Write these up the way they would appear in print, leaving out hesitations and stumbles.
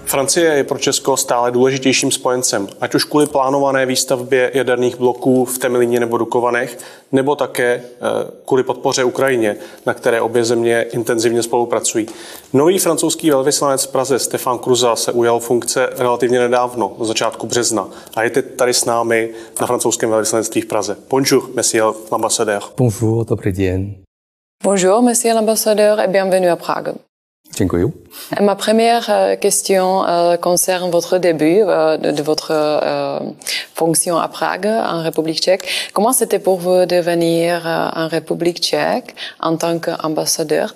Francie je pro Česko stále důležitějším spojencem, ať už kvůli plánované výstavbě jaderných bloků v Temelíně nebo Dukovanech, nebo také kvůli podpoře Ukrajině, na které obě země intenzivně spolupracují. Nový francouzský velvyslanec v Praze Stefan Kruza se ujal funkce relativně nedávno, na začátku března, a je teď tady s námi na francouzském velvyslanectví v Praze. Bonjour, monsieur l'ambassadeur. Bonjour, dobrý den. Bonjour, monsieur l'ambassadeur, et bienvenue à Prague. Dziękuję. Ma première question concerne votre début de votre fonction à Prague, en République tchèque. Comment c'était pour vous de venir en République tchèque en tant qu'ambassadeur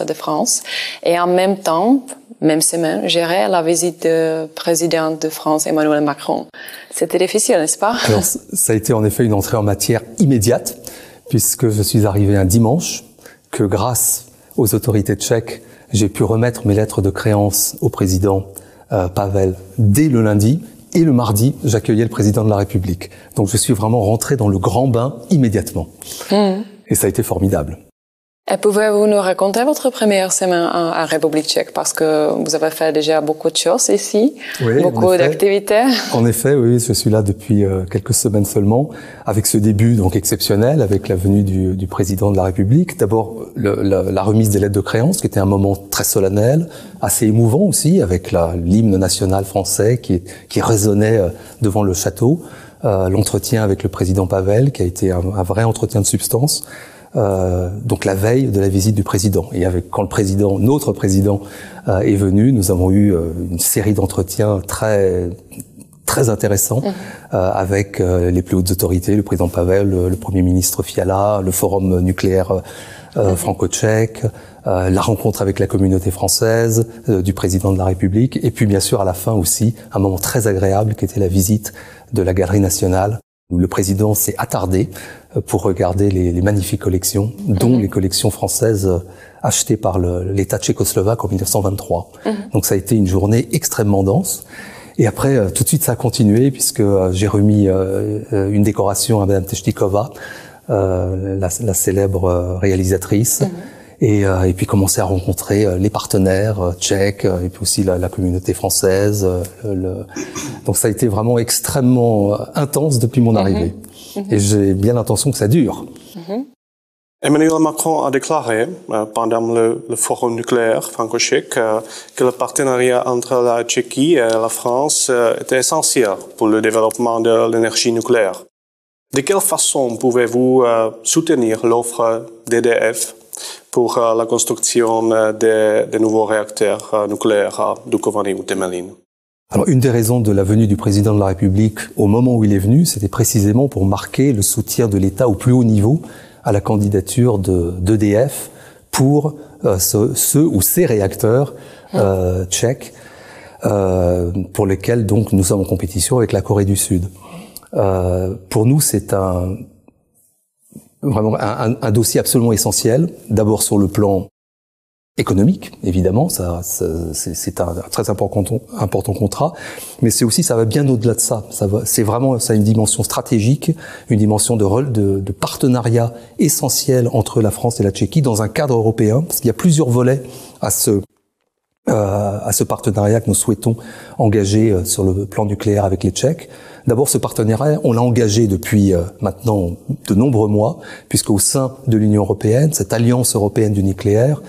de France et en même temps, même semaine, gérer la visite du président de France, Emmanuel Macron? C'était difficile, n'est-ce pas? Alors, ça a été en effet une entrée en matière immédiate, puisque je suis arrivé un dimanche, que grâce aux autorités tchèques, j'ai pu remettre mes lettres de créance au président Pavel dès le lundi, et le mardi, j'accueillais le président de la République. Donc je suis vraiment rentré dans le grand bain immédiatement. Et ça a été formidable. Et pouvez-vous nous raconter votre première semaine en République tchèque? Parce que vous avez fait déjà beaucoup de choses ici, oui, beaucoup d'activités. En effet, oui, je suis là depuis quelques semaines seulement, avec ce début donc exceptionnel, avec la venue du président de la République. D'abord, la remise des lettres de créance, qui était un moment très solennel, assez émouvant aussi, avec l'hymne national français qui résonnait devant le château. L'entretien avec le président Pavel, qui a été un vrai entretien de substance. Donc la veille de la visite du président. Et quand notre président est venu, nous avons eu une série d'entretiens très très intéressants avec les plus hautes autorités, le président Pavel, le premier ministre Fiala, le forum nucléaire franco-tchèque, la rencontre avec la communauté française du président de la République, et puis bien sûr à la fin aussi un moment très agréable qui était la visite de la Galerie nationale, où le président s'est attardé pour regarder les magnifiques collections, dont les collections françaises achetées par l'État tchécoslovaque en 1923. Donc ça a été une journée extrêmement dense. Et après, tout de suite, ça a continué, puisque j'ai remis une décoration à Madame Tchtikova, la célèbre réalisatrice, et puis commencer à rencontrer les partenaires tchèques, et puis aussi la communauté française. Donc ça a été vraiment extrêmement intense depuis mon arrivée. Et j'ai bien l'intention que ça dure. Emmanuel Macron a déclaré pendant le forum nucléaire franco-tchèque que le partenariat entre la Tchéquie et la France était essentiel pour le développement de l'énergie nucléaire. De quelle façon pouvez-vous soutenir l'offre d'EDF pour la construction de nouveaux réacteurs nucléaires à Dukovany ou Temelín? Alors, une des raisons de la venue du président de la République au moment où il est venu, c'était précisément pour marquer le soutien de l'État au plus haut niveau à la candidature d'EDF pour ceux ou ces réacteurs tchèques pour lesquels donc nous sommes en compétition avec la Corée du Sud. Pour nous, c'est vraiment un dossier absolument essentiel, d'abord sur le plan économique, évidemment, c'est un très important contrat, mais c'est aussi, ça va bien au-delà de ça. Ça a une dimension stratégique, une dimension de partenariat essentiel entre la France et la Tchéquie dans un cadre européen, parce qu'il y a plusieurs volets à ce partenariat que nous souhaitons engager sur le plan nucléaire avec les Tchèques. D'abord, ce partenariat, on l'a engagé depuis maintenant de nombreux mois, puisqu'au sein de l'Union européenne, cette alliance européenne du nucléaire,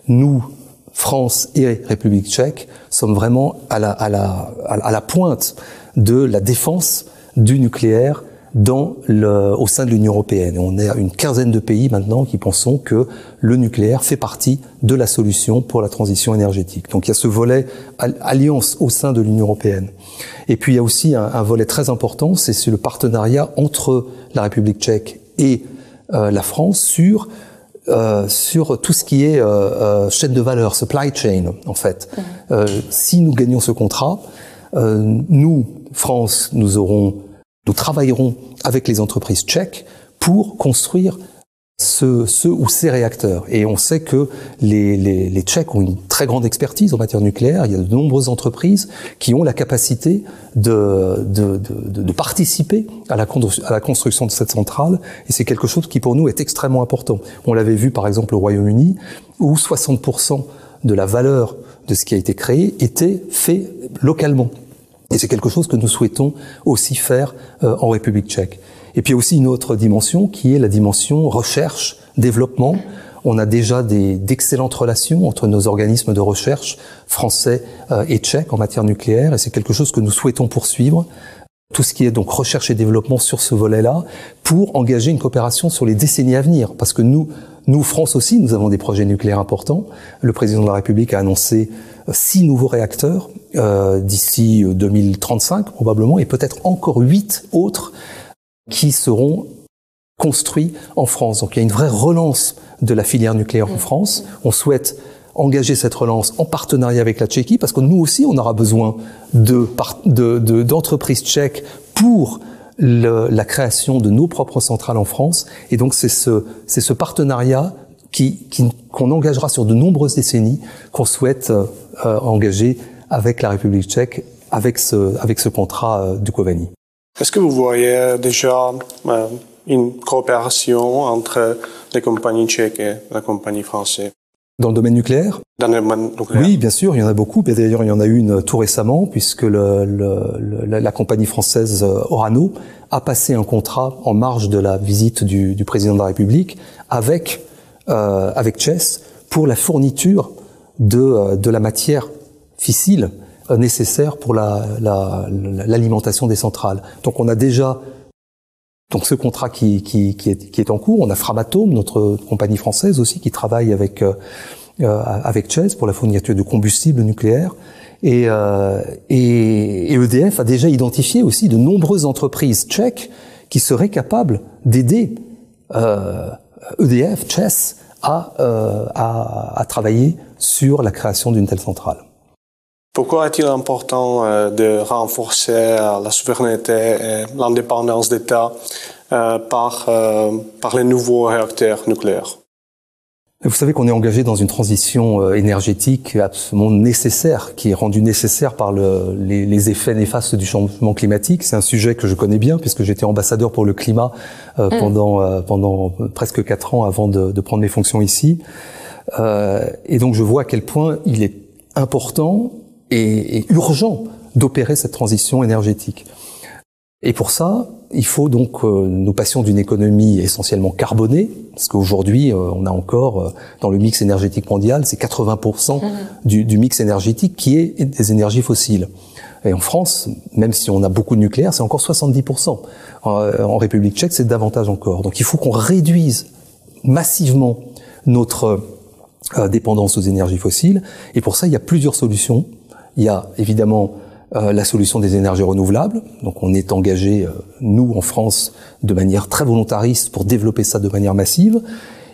nous, France et République tchèque, sommes vraiment à la pointe de la défense du nucléaire au sein de l'Union européenne. Et on est à une quinzaine de pays maintenant qui pensons que le nucléaire fait partie de la solution pour la transition énergétique. Donc il y a ce volet alliance au sein de l'Union européenne. Et puis il y a aussi un volet très important, c'est le partenariat entre la République tchèque et la France sur tout ce qui est chaîne de valeur, supply chain en fait. Si nous gagnons ce contrat, nous, France, nous travaillerons avec les entreprises tchèques pour construire ce ou ces réacteurs. Et on sait que les Tchèques ont une très grande expertise en matière nucléaire. Il y a de nombreuses entreprises qui ont la capacité de participer à la construction de cette centrale. Et c'est quelque chose qui, pour nous, est extrêmement important. On l'avait vu, par exemple, au Royaume-Uni, où 60% de la valeur de ce qui a été créé était fait localement. Et c'est quelque chose que nous souhaitons aussi faire en République tchèque. Et puis aussi une autre dimension qui est la dimension recherche, développement. On a déjà d'excellentes relations entre nos organismes de recherche français et tchèques en matière nucléaire, et c'est quelque chose que nous souhaitons poursuivre. Tout ce qui est donc recherche et développement sur ce volet-là, pour engager une coopération sur les décennies à venir. Parce que nous, France aussi, nous avons des projets nucléaires importants. Le président de la République a annoncé 6 nouveaux réacteurs d'ici 2035 probablement, et peut-être encore 8 autres qui seront construits en France. Donc il y a une vraie relance de la filière nucléaire en France. On souhaite engager cette relance en partenariat avec la Tchéquie, parce que nous aussi, on aura besoin d'entreprises tchèques pour la création de nos propres centrales en France. Et donc c'est ce partenariat qu'on engagera sur de nombreuses décennies, qu'on souhaite engager avec la République tchèque, avec ce contrat Dukovany. Est-ce que vous voyez déjà une coopération entre les compagnies tchèques et la compagnie française? Dans le domaine nucléaire? Dans le domaine nucléaire. Oui, bien sûr, il y en a beaucoup. Et d'ailleurs, il y en a eu une tout récemment, puisque la compagnie française Orano a passé un contrat en marge de la visite du président de la République avec ČEZ pour la fourniture de la matière fissile nécessaire pour l'alimentation des centrales. Donc on a déjà ce contrat qui est en cours. On a Framatome, notre compagnie française aussi, qui travaille avec ČEZ pour la fourniture de combustible nucléaire. Et EDF a déjà identifié aussi de nombreuses entreprises tchèques qui seraient capables d'aider EDF, ČEZ, à travailler sur la création d'une telle centrale. Pourquoi est-il important de renforcer la souveraineté et l'indépendance d'État par les nouveaux réacteurs nucléaires? Vous savez qu'on est engagé dans une transition énergétique absolument nécessaire, qui est rendue nécessaire par les effets néfastes du changement climatique. C'est un sujet que je connais bien, puisque j'étais ambassadeur pour le climat pendant presque 4 ans avant de prendre mes fonctions ici. Et donc je vois à quel point il est important et urgent d'opérer cette transition énergétique. Et pour ça, il faut donc nous passions d'une économie essentiellement carbonée, parce qu'aujourd'hui, on a encore, dans le mix énergétique mondial, c'est 80% du mix énergétique qui est des énergies fossiles. Et en France, même si on a beaucoup de nucléaire, c'est encore 70%. En République tchèque, c'est davantage encore. Donc il faut qu'on réduise massivement notre dépendance aux énergies fossiles. Et pour ça, il y a plusieurs solutions. Il y a évidemment la solution des énergies renouvelables. Donc on est engagé, nous en France, de manière très volontariste pour développer ça de manière massive.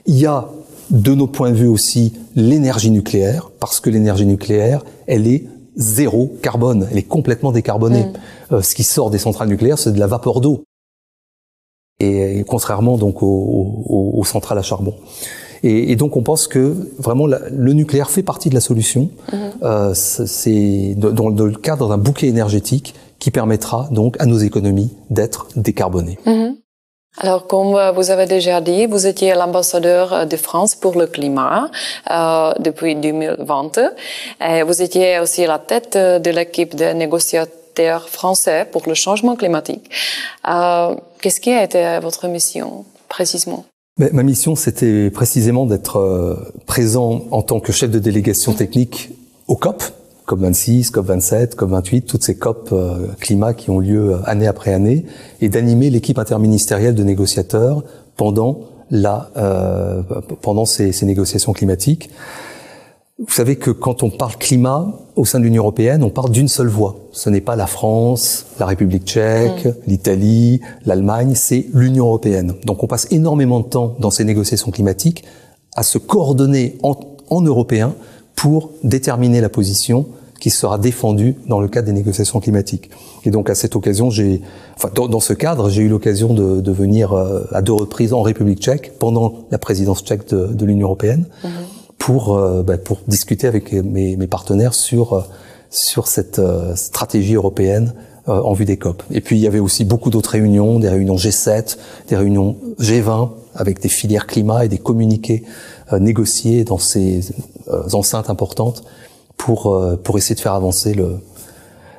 Il y a, de nos points de vue aussi, l'énergie nucléaire, parce que l'énergie nucléaire, elle est zéro carbone, elle est complètement décarbonée. Ce qui sort des centrales nucléaires, c'est de la vapeur d'eau. Et contrairement donc aux centrales à charbon. Et donc on pense que vraiment le nucléaire fait partie de la solution. C'est dans le cadre d'un bouquet énergétique qui permettra donc à nos économies d'être décarbonées. Alors, comme vous avez déjà dit, vous étiez l'ambassadeur de France pour le climat depuis 2020. Et vous étiez aussi à la tête de l'équipe de négociateurs français pour le changement climatique. Qu'est-ce qui a été votre mission précisément? Ma mission, c'était précisément d'être présent en tant que chef de délégation technique au COP, COP26, COP27, COP28, toutes ces COP climat qui ont lieu année après année, et d'animer l'équipe interministérielle de négociateurs pendant ces négociations climatiques. Vous savez que quand on parle climat au sein de l'Union européenne, on parle d'une seule voix. Ce n'est pas la France, la République tchèque, l'Italie, l'Allemagne, c'est l'Union européenne. Donc on passe énormément de temps dans ces négociations climatiques à se coordonner en Européens pour déterminer la position qui sera défendue dans le cadre des négociations climatiques. Et donc à cette occasion, dans ce cadre, j'ai eu l'occasion de venir à 2 reprises en République tchèque pendant la présidence tchèque de l'Union européenne pour discuter avec mes partenaires sur cette stratégie européenne en vue des COP. Et puis il y avait aussi beaucoup d'autres réunions, des réunions G7, des réunions G20 avec des filières climat et des communiqués négociés dans ces enceintes importantes pour essayer de faire avancer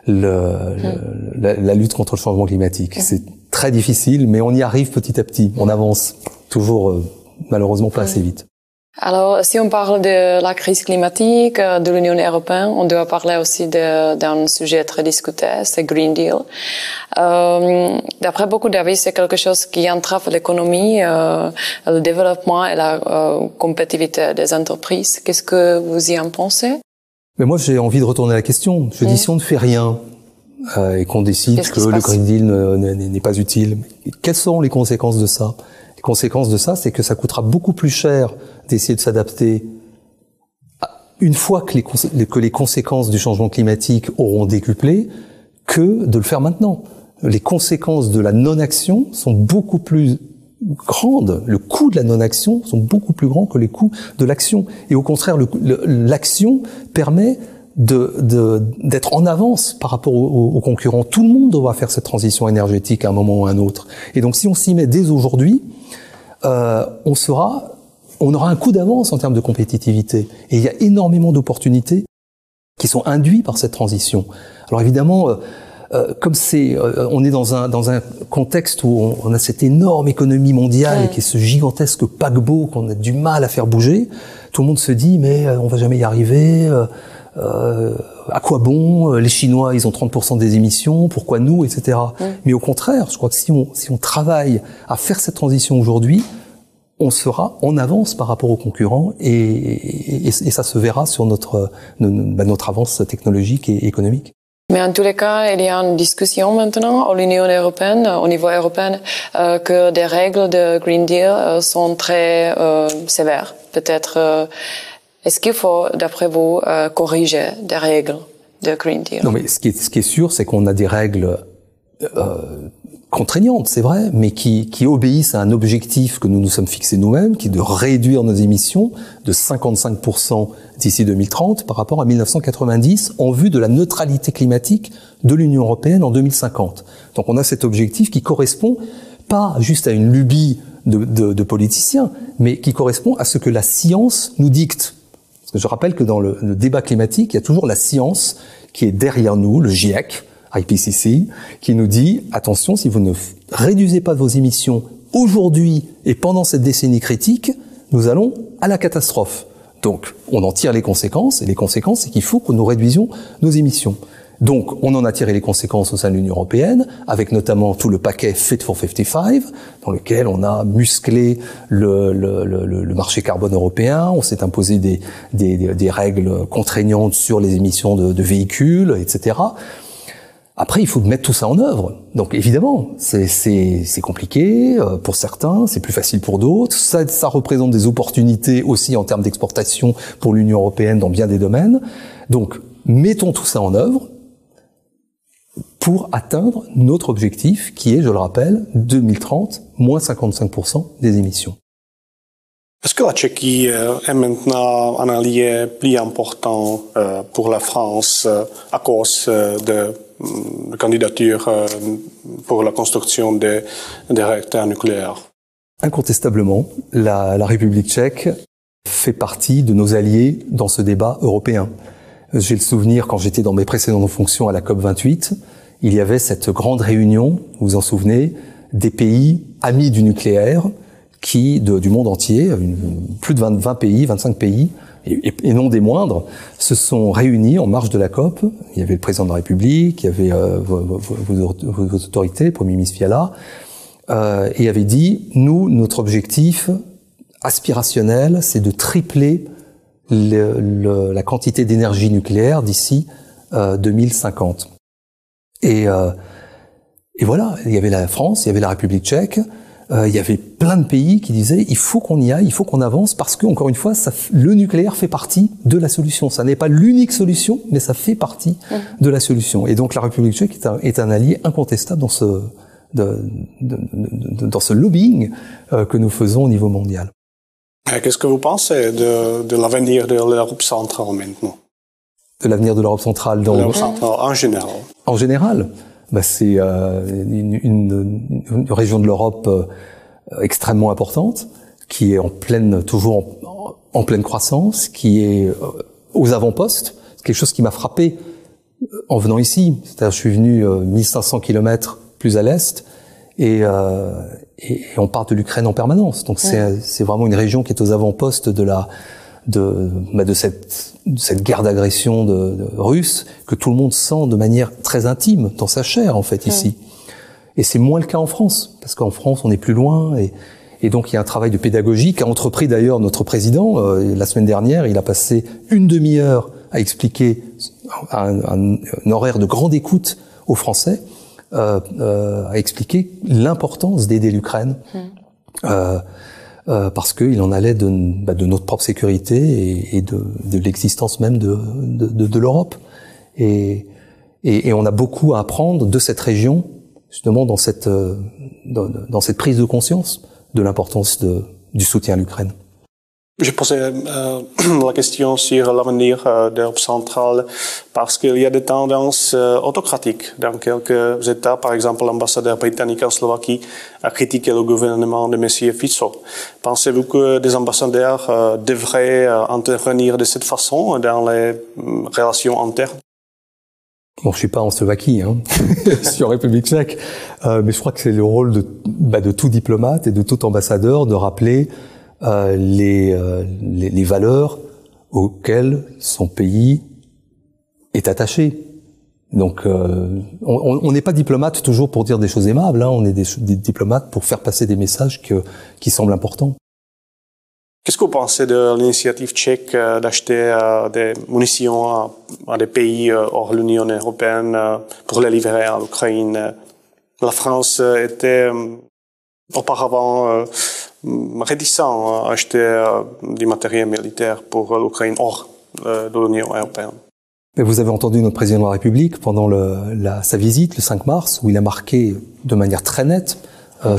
la lutte contre le changement climatique. C'est très difficile, mais on y arrive petit à petit. On avance toujours, malheureusement, pas assez vite. Alors, si on parle de la crise climatique de l'Union européenne, on doit parler aussi d'un sujet très discuté, c'est Green Deal. D'après beaucoup d'avis, c'est quelque chose qui entrave l'économie, le développement et la compétitivité des entreprises. Qu'est-ce que vous y en pensez? Mais moi, j'ai envie de retourner à la question. Je dis, si on ne fait rien et qu'on décide que le Green Deal n'est pas utile, quelles seront les conséquences de ça? Les conséquences de ça, c'est que ça coûtera beaucoup plus cher d'essayer de s'adapter une fois que les conséquences du changement climatique auront décuplé que de le faire maintenant. Les conséquences de la non-action sont beaucoup plus grandes. Le coût de la non-action sont beaucoup plus grands que les coûts de l'action. Et au contraire, l'action permet d'être en avance par rapport aux concurrents. Tout le monde doit faire cette transition énergétique à un moment ou à un autre. Et donc, si on s'y met dès aujourd'hui, on aura un coup d'avance en termes de compétitivité. Et il y a énormément d'opportunités qui sont induites par cette transition. Alors évidemment, comme on est dans un contexte où on a cette énorme économie mondiale qui est ce gigantesque paquebot qu'on a du mal à faire bouger, tout le monde se dit mais on va jamais y arriver. À quoi bon? Les Chinois, ils ont 30% des émissions, pourquoi nous, etc. Mais au contraire, je crois que si on travaille à faire cette transition aujourd'hui, on sera en avance par rapport aux concurrents et ça se verra sur notre avance technologique et économique. Mais en tous les cas, il y a une discussion maintenant à l'Union européenne, au niveau européen, que des règles de Green Deal sont très sévères. Peut-être, est-ce qu'il faut, d'après vous, corriger des règles de Green Deal? Non, mais ce qui est sûr, c'est qu'on a des règles contraignantes, c'est vrai, mais qui obéissent à un objectif que nous nous sommes fixés nous-mêmes, qui est de réduire nos émissions de 55% d'ici 2030 par rapport à 1990 en vue de la neutralité climatique de l'Union européenne en 2050. Donc on a cet objectif qui correspond pas juste à une lubie de politiciens, mais qui correspond à ce que la science nous dicte. Parce que je rappelle que dans le débat climatique, il y a toujours la science qui est derrière nous, le GIEC, IPCC, qui nous dit « Attention, si vous ne réduisez pas vos émissions aujourd'hui et pendant cette décennie critique, nous allons à la catastrophe. » Donc, on en tire les conséquences, et les conséquences, c'est qu'il faut que nous réduisions nos émissions. Donc, on en a tiré les conséquences au sein de l'Union européenne, avec notamment tout le paquet Fit for 55, dans lequel on a musclé le marché carbone européen, on s'est imposé des règles contraignantes sur les émissions de véhicules, etc. Après, il faut mettre tout ça en œuvre. Donc, évidemment, c'est compliqué pour certains, c'est plus facile pour d'autres. Ça représente des opportunités aussi en termes d'exportation pour l'Union européenne dans bien des domaines. Donc, mettons tout ça en œuvre pour atteindre notre objectif qui est, je le rappelle, 2030, moins 55% des émissions. Est-ce que la Tchéquie est maintenant un allié plus important pour la France à cause de la candidature pour la construction des réacteurs nucléaires? Incontestablement, la République tchèque fait partie de nos alliés dans ce débat européen. J'ai le souvenir, quand j'étais dans mes précédentes fonctions à la COP28, il y avait cette grande réunion, vous vous en souvenez, des pays amis du nucléaire, du monde entier, plus de 20 pays, 25 pays, et non des moindres, se sont réunis en marge de la COP. Il y avait le président de la République, il y avait vos autorités, le Premier ministre Fiala, et avait dit, nous, notre objectif aspirationnel, c'est de tripler la quantité d'énergie nucléaire d'ici 2050. Et voilà, il y avait la France, il y avait la République tchèque, il y avait plein de pays qui disaient il faut qu'on y aille, il faut qu'on avance parce que encore une fois, le nucléaire fait partie de la solution. Ça n'est pas l'unique solution, mais ça fait partie de la solution. Et donc la République tchèque est un allié incontestable dans ce lobbying que nous faisons au niveau mondial. Qu'est-ce que vous pensez de l'avenir de l'Europe centrale maintenant? De l'avenir de l'Europe centrale dans l'Europe centrale en général. En général, c'est une région de l'Europe extrêmement importante, qui est toujours en pleine croissance, qui est aux avant-postes. C'est quelque chose qui m'a frappé en venant ici. C'est-à-dire, je suis venu 1500 kilomètres plus à l'est, et on part de l'Ukraine en permanence. Donc c'est vraiment une région qui est aux avant-postes de cette guerre d'agression de russe que tout le monde sent de manière très intime dans sa chair en fait ici. Et c'est moins le cas en France, parce qu'en France on est plus loin et donc il y a un travail de pédagogie qu'a entrepris d'ailleurs notre président. La semaine dernière, il a passé une demi-heure à expliquer un horaire de grande écoute aux Français, à expliquer l'importance d'aider l'Ukraine. Parce qu'il en allait de notre propre sécurité et de l'existence même de l'Europe. Et on a beaucoup à apprendre de cette région, justement dans cette prise de conscience de l'importance du soutien à l'Ukraine. Je posais la question sur l'avenir de l'Europe centrale parce qu'il y a des tendances autocratiques dans quelques États. Par exemple, l'ambassadeur britannique en Slovaquie a critiqué le gouvernement de M. Fico. Pensez-vous que des ambassadeurs devraient intervenir de cette façon dans les relations internes? Bon, je suis pas en Slovaquie, je suis en République tchèque, mais je crois que c'est le rôle de tout diplomate et de tout ambassadeur de rappeler les valeurs auxquelles son pays est attaché. Donc, on n'est pas diplomate toujours pour dire des choses aimables, on est des diplomates pour faire passer des messages qui semblent importants. Qu'est-ce que vous pensez de l'initiative tchèque d'acheter des munitions à des pays hors l'Union européenne pour les livrer à l'Ukraine? La France était auparavant réticent à acheter du matériel militaire pour l'Ukraine hors de l'Union européenne. Mais vous avez entendu notre président de la République pendant sa visite le 5 mars, où il a marqué de manière très nette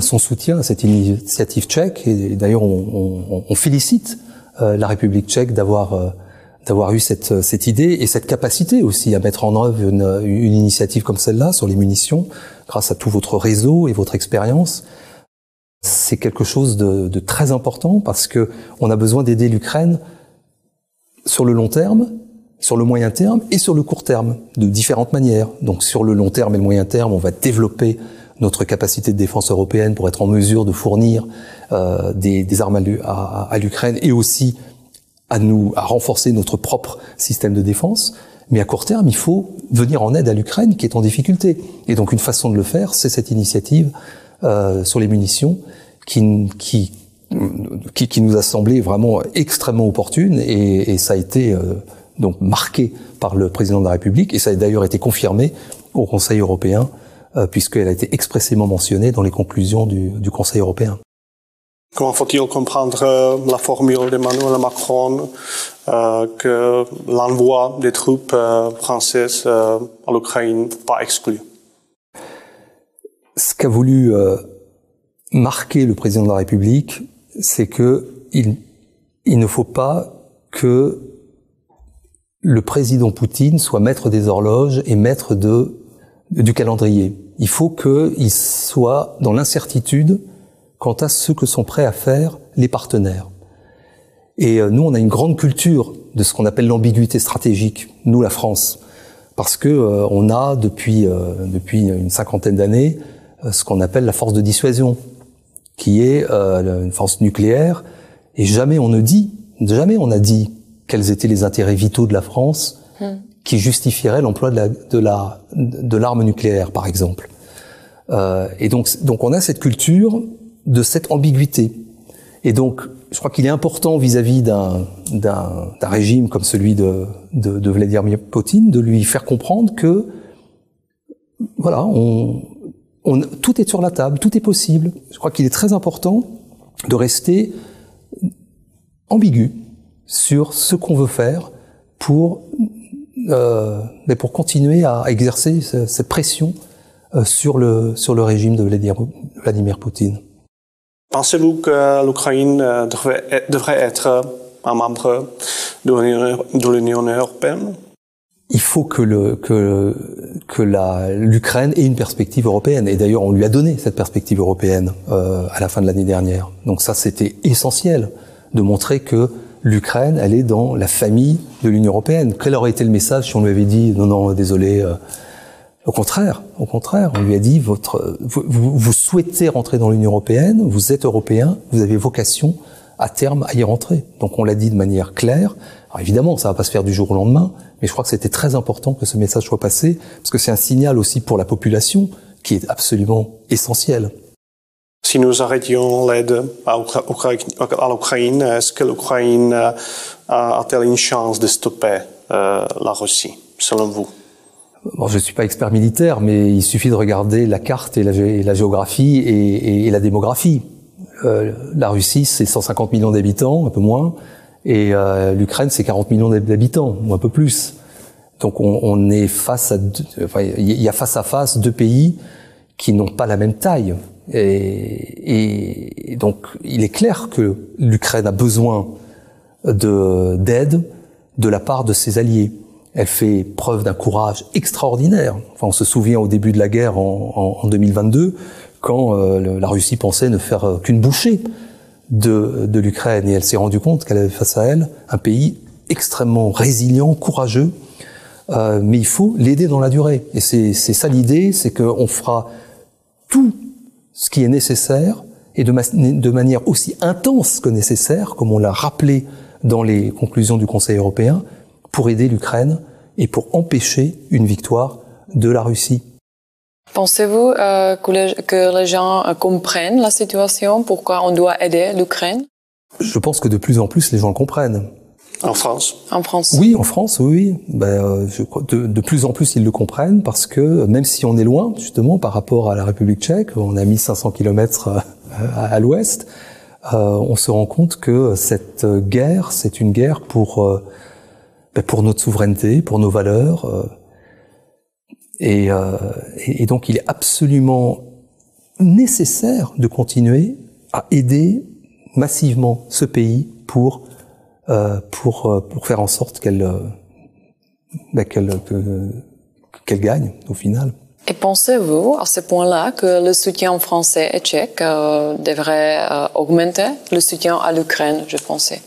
son soutien à cette initiative tchèque. Et d'ailleurs, on félicite la République tchèque d'avoir eu cette idée et cette capacité aussi à mettre en œuvre une initiative comme celle-là sur les munitions, grâce à tout votre réseau et votre expérience. C'est quelque chose de très important parce que on a besoin d'aider l'Ukraine sur le long terme, sur le moyen terme et sur le court terme, de différentes manières. Donc sur le long terme et le moyen terme, on va développer notre capacité de défense européenne pour être en mesure de fournir des armes à l'Ukraine et aussi à renforcer notre propre système de défense. Mais à court terme, il faut venir en aide à l'Ukraine qui est en difficulté. Et donc une façon de le faire, c'est cette initiative sur les munitions qui nous a semblé vraiment extrêmement opportune et ça a été donc marqué par le président de la République et ça a d'ailleurs été confirmé au Conseil européen puisqu'elle a été expressément mentionnée dans les conclusions du Conseil européen. Comment faut-il comprendre la formule d'Emmanuel Macron que l'envoi des troupes françaises à l'Ukraine pas exclu? Ce qu'a voulu marquer le président de la République, c'est que il ne faut pas que le président Poutine soit maître des horloges et maître du calendrier. Il faut qu'il soit dans l'incertitude quant à ce que sont prêts à faire les partenaires. Et nous, on a une grande culture de ce qu'on appelle l'ambiguïté stratégique, nous, la France, parce que on a depuis une cinquantaine d'années ce qu'on appelle la force de dissuasion, qui est une force nucléaire, et jamais on a dit quels étaient les intérêts vitaux de la France qui justifieraient l'emploi de l'arme nucléaire, par exemple. Et donc on a cette culture de cette ambiguïté. Et donc, je crois qu'il est important vis-à-vis d'un régime comme celui de Vladimir Poutine de lui faire comprendre que, voilà, tout est sur la table, tout est possible. Je crois qu'il est très important de rester ambigu sur ce qu'on veut faire pour continuer à exercer cette pression sur le régime de Vladimir Poutine. Pensez-vous que l'Ukraine devrait être un membre de l'Union européenne? Il faut que l'Ukraine ait une perspective européenne. Et d'ailleurs, on lui a donné cette perspective européenne à la fin de l'année dernière. Donc ça, c'était essentiel de montrer que l'Ukraine, elle est dans la famille de l'Union européenne. Quel aurait été le message si on lui avait dit non, désolé. Au contraire, on lui a dit vous souhaitez rentrer dans l'Union européenne, vous êtes européen, vous avez vocation à terme à y rentrer. Donc on l'a dit de manière claire. Alors évidemment, ça va pas se faire du jour au lendemain, mais je crois que c'était très important que ce message soit passé, parce que c'est un signal aussi pour la population qui est absolument essentiel. Si nous arrêtions l'aide à l'Ukraine, est-ce que l'Ukraine a-t-elle une chance de stopper la Russie, selon vous? Bon, je ne suis pas expert militaire, mais il suffit de regarder la carte et la géographie et la démographie. La Russie, c'est 150 millions d'habitants, un peu moins, et l'Ukraine, c'est 40 millions d'habitants, ou un peu plus. Donc on est il y a face à face deux pays qui n'ont pas la même taille. Et donc il est clair que l'Ukraine a besoin d'aide de la part de ses alliés. Elle fait preuve d'un courage extraordinaire. Enfin, on se souvient au début de la guerre en 2022, quand la Russie pensait ne faire qu'une bouchée de l'Ukraine, et elle s'est rendue compte qu'elle avait face à elle un pays extrêmement résilient, courageux, mais il faut l'aider dans la durée. Et c'est ça l'idée, c'est qu'on fera tout ce qui est nécessaire, et de manière aussi intense que nécessaire, comme on l'a rappelé dans les conclusions du Conseil européen, pour aider l'Ukraine et pour empêcher une victoire de la Russie. Pensez-vous que les gens comprennent la situation, pourquoi on doit aider l'Ukraine? Je pense que de plus en plus les gens le comprennent. En France? En France? Oui, en France, oui. Je crois de plus en plus ils le comprennent, parce que même si on est loin, justement, par rapport à la République tchèque, on a 1500 kilomètres à l'ouest, on se rend compte que cette guerre, c'est une guerre pour notre souveraineté, pour nos valeurs. Et donc il est absolument nécessaire de continuer à aider massivement ce pays pour faire en sorte qu'elle gagne au final. Et pensez-vous à ce point-là que le soutien français et tchèque devrait augmenter le soutien à l'Ukraine, je pensais?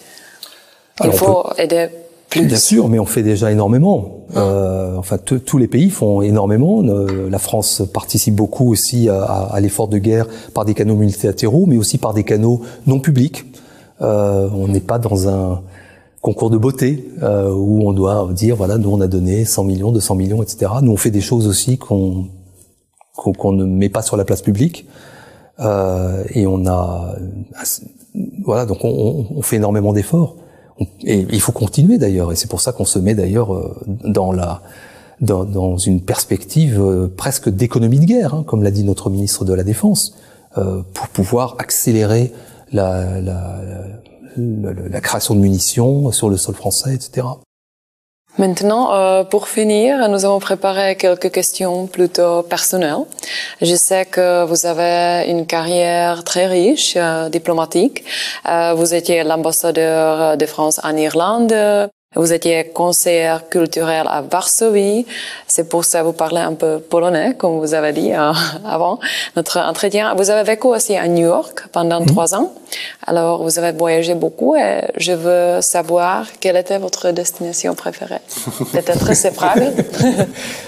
Il faut aider plus. Bien sûr, mais on fait déjà énormément. Tous les pays font énormément. La France participe beaucoup aussi à l'effort de guerre par des canaux multilatéraux, mais aussi par des canaux non publics. On n'est pas dans un concours de beauté où on doit dire voilà, nous on a donné 100 millions, 200 millions, etc. Nous on fait des choses aussi qu'on ne met pas sur la place publique. Et on a donc on fait énormément d'efforts. Et il faut continuer d'ailleurs, et c'est pour ça qu'on se met d'ailleurs dans une perspective presque d'économie de guerre, comme l'a dit notre ministre de la Défense, pour pouvoir accélérer la création de munitions sur le sol français, etc. Maintenant, pour finir, nous avons préparé quelques questions plutôt personnelles. Je sais que vous avez une carrière très riche, diplomatique. Vous étiez l'ambassadeur de France en Irlande. Vous étiez conseillère culturelle à Varsovie. C'est pour ça que vous parlez un peu polonais, comme vous avez dit avant notre entretien. Vous avez vécu aussi à New York pendant 3 ans. Alors, vous avez voyagé beaucoup et je veux savoir quelle était votre destination préférée. Peut-être c'est Prague.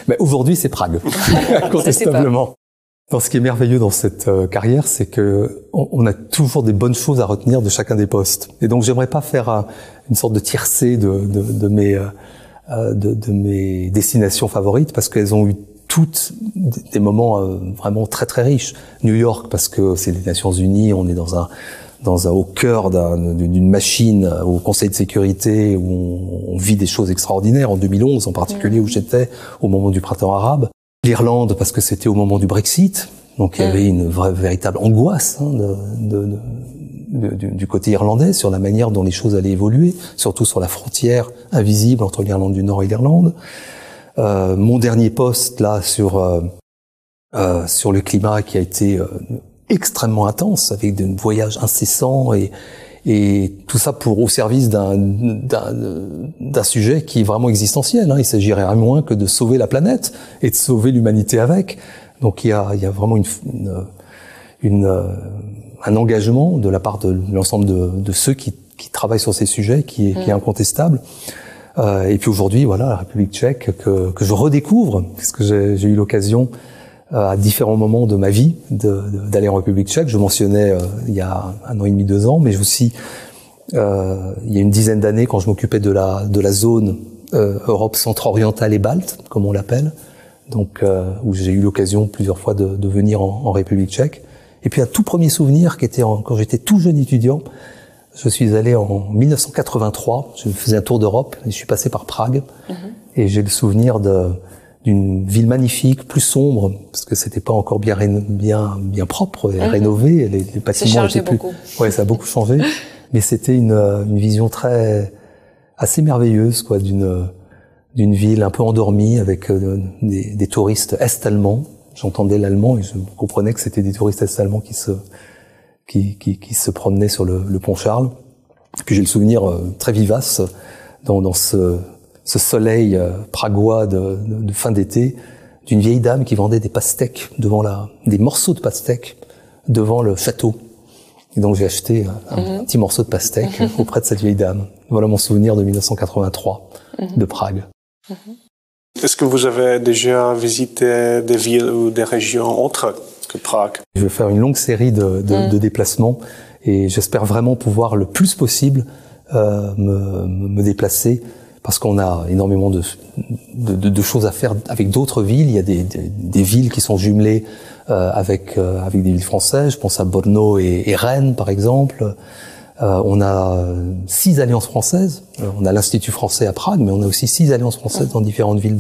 Mais aujourd'hui, c'est Prague, incontestablement. Non, ce qui est merveilleux dans cette carrière, c'est que on a toujours des bonnes choses à retenir de chacun des postes. Et donc, j'aimerais pas faire une sorte de tiercé de mes destinations favorites, parce qu'elles ont eu toutes des moments vraiment très très riches. New York, parce que c'est les Nations Unies, on est au cœur d'une machine au Conseil de sécurité où on vit des choses extraordinaires. En 2011, en particulier, où j'étais au moment du printemps arabe. L'Irlande, parce que c'était au moment du Brexit, Donc il y avait une véritable angoisse du côté irlandais sur la manière dont les choses allaient évoluer, surtout sur la frontière invisible entre l'Irlande du Nord et l'Irlande. Mon dernier poste là sur le climat qui a été extrêmement intense, avec des voyages incessants et tout ça au service d'un sujet qui est vraiment existentiel. Il s'agirait rien moins que de sauver la planète et de sauver l'humanité avec. Donc il y a vraiment un engagement de la part de l'ensemble de ceux qui travaillent sur ces sujets qui est incontestable. Et puis aujourd'hui, voilà, la République tchèque que je redécouvre, puisque j'ai eu l'occasion à différents moments de ma vie d'aller en République tchèque. Je mentionnais il y a 1 an et demi, 2 ans, mais aussi il y a une dizaine d'années quand je m'occupais de la zone Europe centre-orientale et balte, comme on l'appelle, donc où j'ai eu l'occasion plusieurs fois de venir en République tchèque. Et puis un tout premier souvenir qui était quand j'étais tout jeune étudiant, je suis allé en 1983, je faisais un tour d'Europe et je suis passé par Prague et j'ai le souvenir d'une ville magnifique, plus sombre, parce que c'était pas encore bien propre et rénové. Les bâtiments étaient plus. Ouais, ça a beaucoup changé. Mais c'était une vision assez merveilleuse, quoi, d'une ville un peu endormie avec des touristes est-allemands. J'entendais l'allemand et je comprenais que c'était des touristes est-allemands qui se promenaient sur le pont Charles. Et puis j'ai le souvenir très vivace dans ce soleil pragois de fin d'été, d'une vieille dame qui vendait des pastèques des morceaux de pastèques devant le château. Et donc j'ai acheté un petit morceau de pastèque auprès de cette vieille dame. Voilà mon souvenir de 1983 de Prague. Est-ce que vous avez déjà visité des villes ou des régions autres que Prague? Je vais faire une longue série de déplacements et j'espère vraiment pouvoir le plus possible me déplacer, parce qu'on a énormément de choses à faire avec d'autres villes. Il y a des villes qui sont jumelées avec des villes françaises. Je pense à Brno et Rennes, par exemple. On a 6 alliances françaises. On a l'Institut français à Prague, mais on a aussi 6 alliances françaises dans différentes villes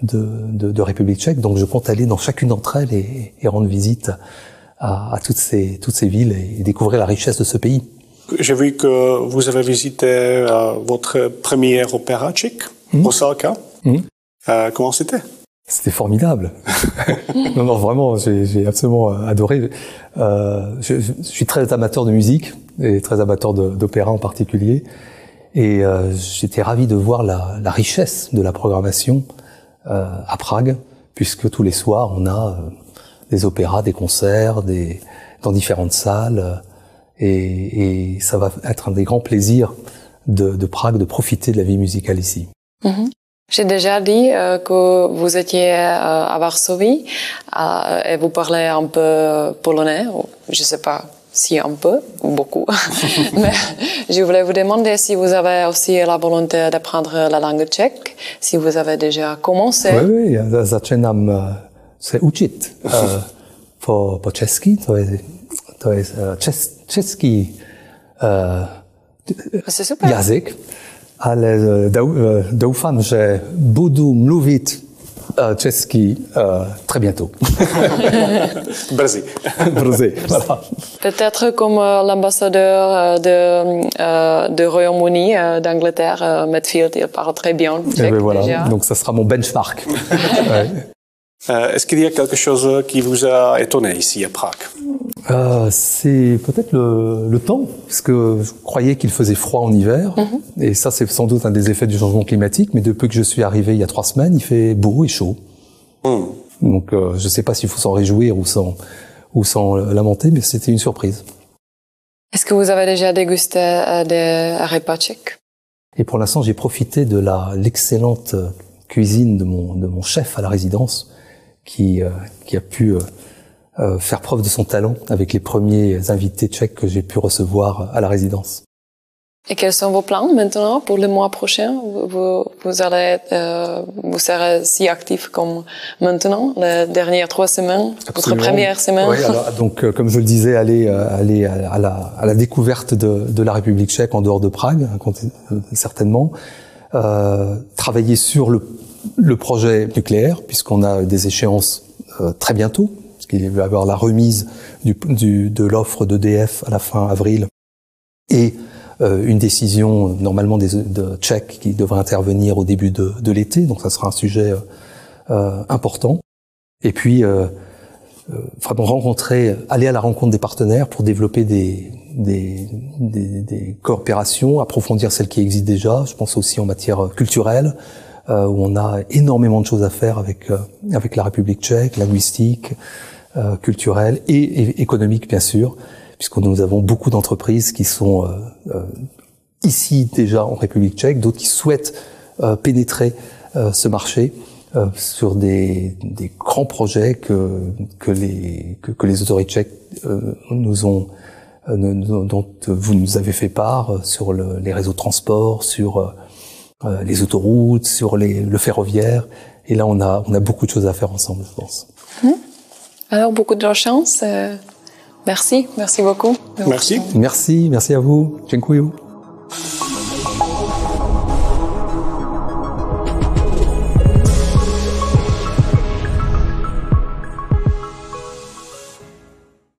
de République tchèque. Donc je compte aller dans chacune d'entre elles et rendre visite à toutes ces villes et découvrir la richesse de ce pays. J'ai vu que vous avez visité votre premier opéra tchèque, Rusalka. Comment c'était? C'était formidable. Non, vraiment, j'ai absolument adoré. Je suis très amateur de musique et très amateur d'opéra en particulier. Et j'étais ravi de voir la richesse de la programmation à Prague, puisque tous les soirs, on a des opéras, des concerts, dans différentes salles. Et ça va être un des grands plaisirs de Prague de profiter de la vie musicale ici. J'ai déjà dit que vous étiez à Varsovie et vous parlez un peu polonais, je ne sais pas si un peu ou beaucoup, mais je voulais vous demander si vous avez aussi la volonté d'apprendre la langue tchèque, si vous avez déjà commencé. Oui, zaczynam se uczyć po czeski, to jest czeski jazyk, ale doufám, że budu mluvit czeski très bientôt. Brzy. Voilà. Peut-être comme l'ambassadeur de Royaume-Uni, d'Angleterre, Medfield, il parle très bien tchèque voilà. déjà. Donc ça sera mon benchmark. Est-ce qu'il y a quelque chose qui vous a étonné ici à Prague? C'est peut-être le temps, parce que je croyais qu'il faisait froid en hiver, et ça c'est sans doute un des effets du changement climatique, mais depuis que je suis arrivé il y a 3 semaines, il fait beau et chaud. Donc je ne sais pas s'il faut s'en réjouir ou s'en lamenter, mais c'était une surprise. Est-ce que vous avez déjà dégusté des repas tchèques? Et pour l'instant, j'ai profité de l'excellente cuisine de mon chef à la résidence, qui a pu faire preuve de son talent avec les premiers invités tchèques que j'ai pu recevoir à la résidence. Et quels sont vos plans maintenant pour le mois prochain? Vous serez si actif comme maintenant, les dernières 3 semaines, Absolument. votre première semaine? Oui, alors, donc, comme je le disais, aller à la découverte de la République tchèque en dehors de Prague, certainement. Travailler sur le projet nucléaire, puisqu'on a des échéances très bientôt, parce qu'il va y avoir la remise de l'offre d'EDF à la fin avril et une décision normalement de Tchèques qui devrait intervenir au début de l'été, donc ça sera un sujet important. Et puis vraiment aller à la rencontre des partenaires pour développer des coopérations, approfondir celles qui existent déjà. Je pense aussi en matière culturelle, où on a énormément de choses à faire avec la République tchèque, linguistique, culturelle et économique bien sûr, puisque nous avons beaucoup d'entreprises qui sont ici déjà en République tchèque, d'autres qui souhaitent pénétrer ce marché sur des grands projets que les autorités tchèques dont vous nous avez fait part sur les réseaux de transport, sur les autoroutes, sur le ferroviaire. Et là, on a beaucoup de choses à faire ensemble, je pense. Alors, beaucoup de chance. Merci beaucoup. Merci. Merci à vous. Dziękuję.